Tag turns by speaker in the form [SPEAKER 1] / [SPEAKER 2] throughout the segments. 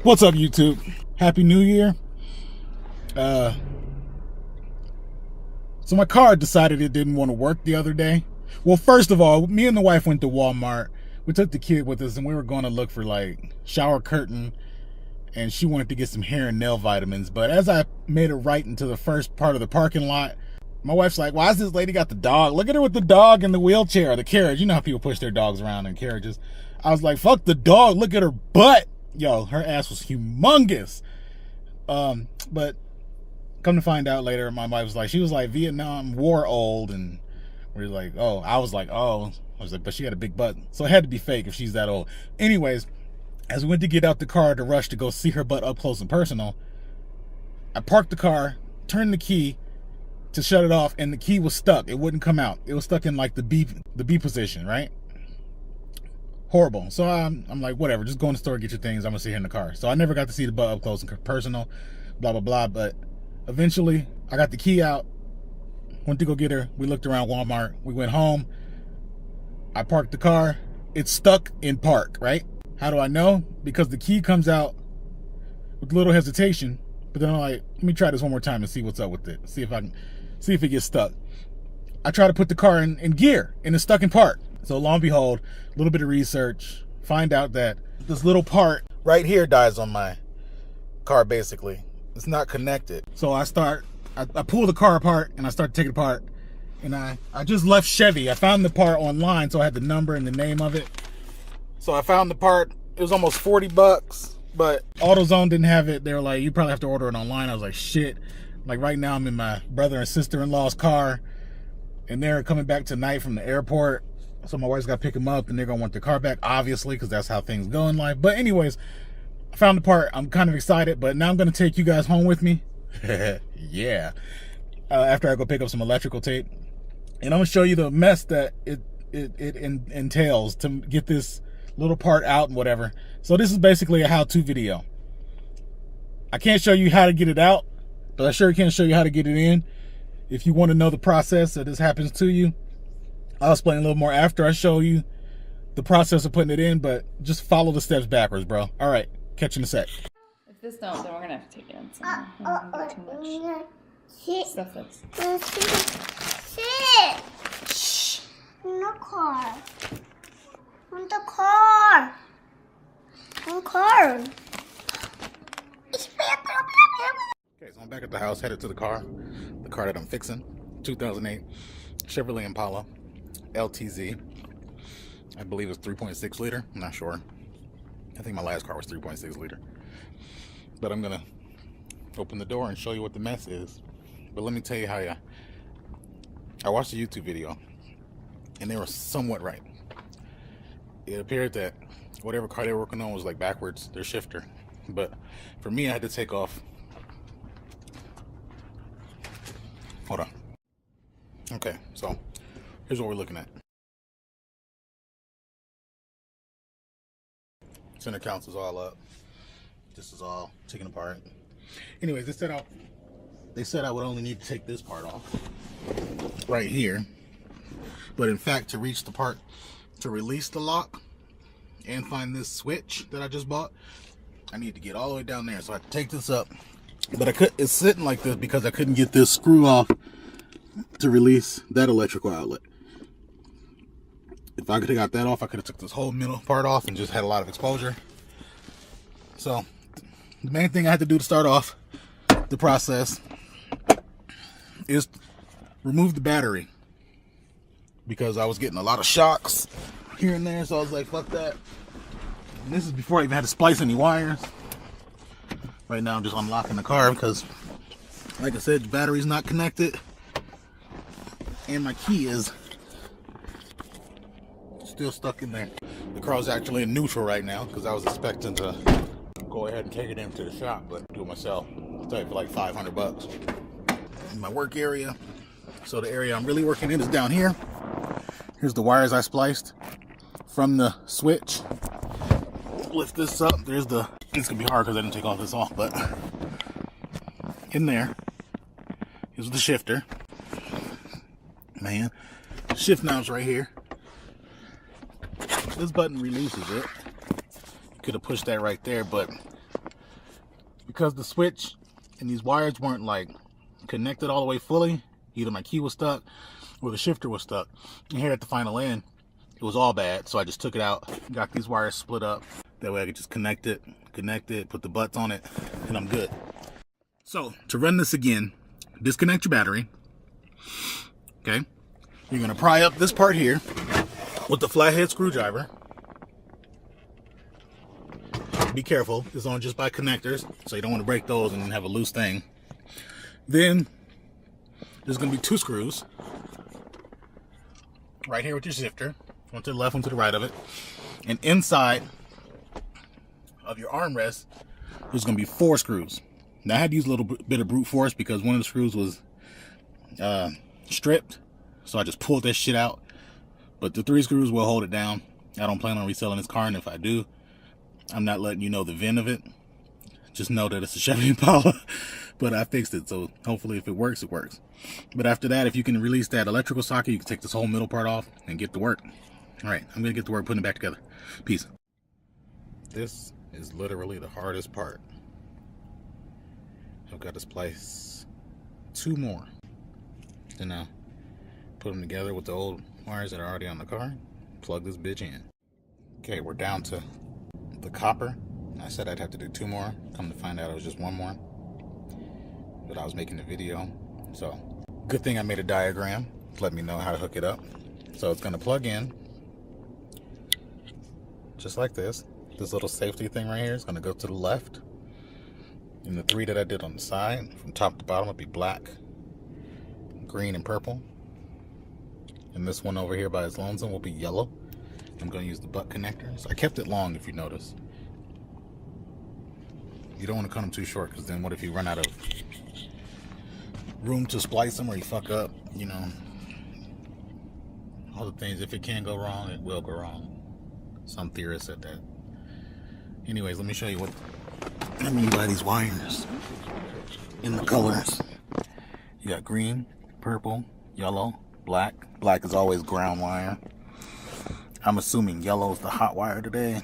[SPEAKER 1] What's up, YouTube? Happy New Year. So my car decided it didn't want to work the other day. Well, first of all, me and the wife went to Walmart. We took the kid with us and we were going to look for like shower curtain, and she wanted to get some hair and nail vitamins. But as I made a right into the first part of the parking lot, my wife's like, why is this lady got the dog? Look at her with the dog in the wheelchair, or the carriage. You know how people push their dogs around in carriages. I was like, fuck the dog, look at her butt. Yo, her ass was humongous. But come to find out later, my wife was like, she was like Vietnam War old, and we were like, oh, I was like, but she had a big butt, so it had to be fake if she's that old. Anyways, as we went to get out the car to rush to go see her butt up close and personal, I parked the car, turned the key to shut it off, and the key was stuck. It wouldn't come out. It was stuck in like the B position, right? Horrible. So I'm like, whatever, just go in the store, get your things. I'm gonna sit here in the car. So I never got to see the butt up close and personal, blah, blah, blah. But eventually I got the key out, went to go get her. We looked around Walmart. We went home. I parked the car. It's stuck in park, right? How do I know? Because the key comes out with a little hesitation, but then I'm like, let me try this one more time and see what's up with it. See if it gets stuck. I try to put the car in gear, and it's stuck in park. So lo and behold, a little bit of research, find out that this little part right here dies on my car, basically. It's not connected. So I pull the car apart and I start to take it apart. And I just left Chevy. I found the part online, so I had the number and the name of it. So I found the part. It was almost 40 bucks, but AutoZone didn't have it. They were like, you probably have to order it online. I was like, shit. Like right now I'm in my brother and sister-in-law's car, and they're coming back tonight from the airport. So my wife's got to pick them up, and they're going to want the car back, obviously, because that's how things go in life. But anyways, I found the part. I'm kind of excited, but now I'm going to take you guys home with me. Yeah. After I go pick up some electrical tape. And I'm going to show you the mess that it entails to get this little part out and whatever. So this is basically a how-to video. I can't show you how to get it out, but I sure can show you how to get it in. If you want to know the process that this happens to you, I'll explain a little more after I show you the process of putting it in, but just follow the steps backwards, bro. All right, catch you in a sec.
[SPEAKER 2] If this don't, then we're gonna have to take it in somewhere. Too much stuff that's...
[SPEAKER 3] Shh! In the car. In the car. In the car.
[SPEAKER 1] Okay, so I'm back at the house, headed to the car that I'm fixing. 2008 Chevy Impala LTZ. I believe it's 3.6 liter. I'm not sure. I think my last car was 3.6 liter. But I'm gonna open the door and show you what the mess is. But let me tell you how I watched a YouTube video, and they were somewhat right. It appeared that whatever car they were working on was like backwards, their shifter. But for me, I had to take off. Hold on. Okay, so here's what we're looking at. Center counts is all up. This is all taken apart. Anyways, they said I would only need to take this part off right here. But in fact, to reach the part to release the lock and find this switch that I just bought, I need to get all the way down there. So I have to take this up. But it's sitting like this because I couldn't get this screw off to release that electrical outlet. If I could have got that off, I could have took this whole middle part off and just had a lot of exposure. So the main thing I had to do to start off the process is remove the battery, because I was getting a lot of shocks here and there. So I was like, fuck that. And this is before I even had to splice any wires. Right now I'm just unlocking the car because, like I said, the battery's not connected, and my key is still stuck in there. The car's actually in neutral right now because I was expecting to go ahead and take it into the shop, but do it myself. I'll tell you, for like 500 bucks. In my work area. So the area I'm really working in is down here. Here's the wires I spliced from the switch. Lift this up. It's gonna be hard because I didn't take all this off, but in there is the shifter. Man, shift knob's right here. This button releases it. You could have pushed that right there, but because the switch and these wires weren't like connected all the way fully, either my key was stuck or the shifter was stuck. And here at the final end, it was all bad, so I just took it out, got these wires split up. That way I could just connect it, put the butts on it, and I'm good. So, to run this again, disconnect your battery. Okay? You're gonna pry up this part here with the flathead screwdriver. Be careful, it's on just by connectors, so you don't want to break those and have a loose thing. Then, there's gonna be 2 screws. Right here with your shifter. One to the left, one to the right of it. And inside of your armrest, there's gonna be 4 screws. Now I had to use a little bit of brute force because one of the screws was stripped, so I just pulled that shit out. But the 3 screws will hold it down. I don't plan on reselling this car, and if I do, I'm not letting you know the VIN of it. Just know that it's a Chevy Impala. But I fixed it, so hopefully if it works, it works. But after that, if you can release that electrical socket, you can take this whole middle part off and get to work. All right, I'm gonna get to work putting it back together. Peace. This is literally the hardest part. I've got to splice 2 more. Then I'll put them together with the old wires that are already on the car. Plug this bitch in. Okay, we're down to the copper. I said I'd have to do 2 more. Come to find out it was just 1 more. But I was making the video. So, good thing I made a diagram to let me know how to hook it up. So it's gonna plug in. Just like this. This little safety thing right here is gonna go to the left. And the 3 that I did on the side, from top to bottom, will be black, green, and purple. And this one over here by its lonesome will be yellow. I'm going to use the butt connectors. I kept it long, if you notice. You don't want to cut them too short, because then what if you run out of room to splice them, or you fuck up, you know, all the things. If it can go wrong, it will go wrong. Some theorists said that. Anyways, let me show you what I mean by these wires in the colors. You got green, purple, yellow, black. Black is always ground wire. I'm assuming yellow is the hot wire today.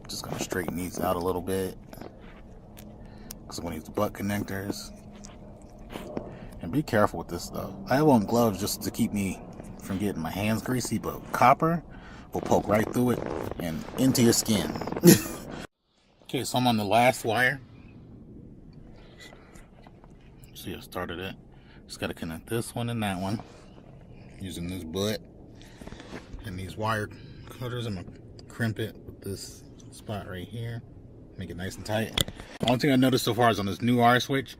[SPEAKER 1] Just gonna straighten these out a little bit, because I'm gonna use the butt connectors. And be careful with this stuff. I have on gloves just to keep me from getting my hands greasy, but copper will poke right through it and into your skin. Okay, so I'm on the last wire. See, I started it. Just gotta connect this one and that one using this butt. And these wire cutters, I'm gonna crimp it with this spot right here. Make it nice and tight. The only thing I noticed so far is on this new R switch,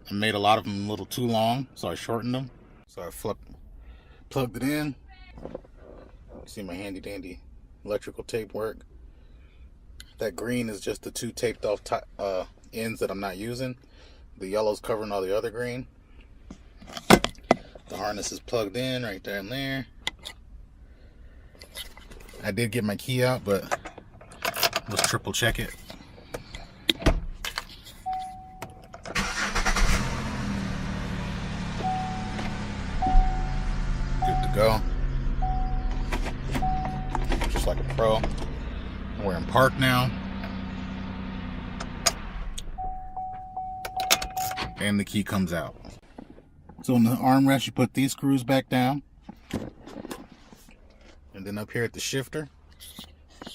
[SPEAKER 1] I made a lot of them a little too long, so I shortened them. So I plugged it in. See my handy dandy electrical tape work. That green is just the 2 taped off ends that I'm not using. The yellow's covering all the other green. The harness is plugged in right there and there. I did get my key out, but let's triple check it. Good to go. Just like a pro. We're in park now. And the key comes out. So in the armrest, you put these screws back down. And then up here at the shifter,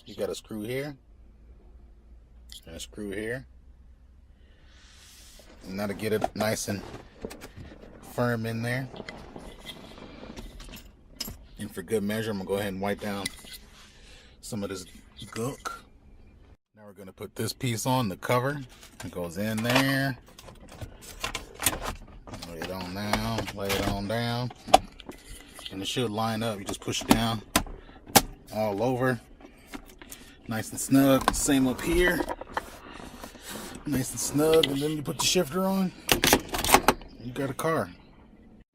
[SPEAKER 1] you got a screw here. And a screw here. And now to get it nice and firm in there. And for good measure, I'm going to go ahead and wipe down some of this gook. Now we're going to put this piece on, the cover. It goes in there. Lay it on down, lay it on down. And it should line up. You just push it down all over. Nice and snug. Same up here. Nice and snug. And then you put the shifter on. You got a car.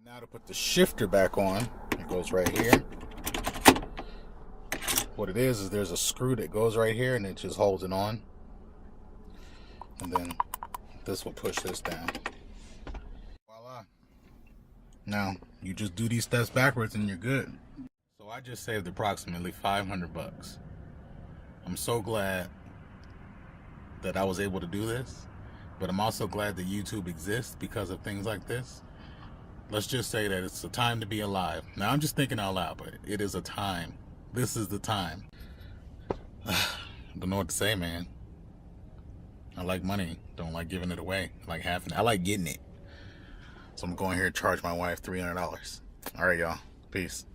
[SPEAKER 1] Now to put the shifter back on, it goes right here. What it is there's a screw that goes right here and it just holds it on. And then this will push this down. Voila. Now, you just do these steps backwards and you're good. So I just saved approximately 500 bucks. I'm so glad that I was able to do this, but I'm also glad that YouTube exists because of things like this. Let's just say that it's a time to be alive. Now, I'm just thinking out loud, but it is a time. This is the time. Don't know what to say, man. I like money. Don't like giving it away. I like having it. I like getting it. So I'm going here to charge my wife $300. All right, y'all. Peace.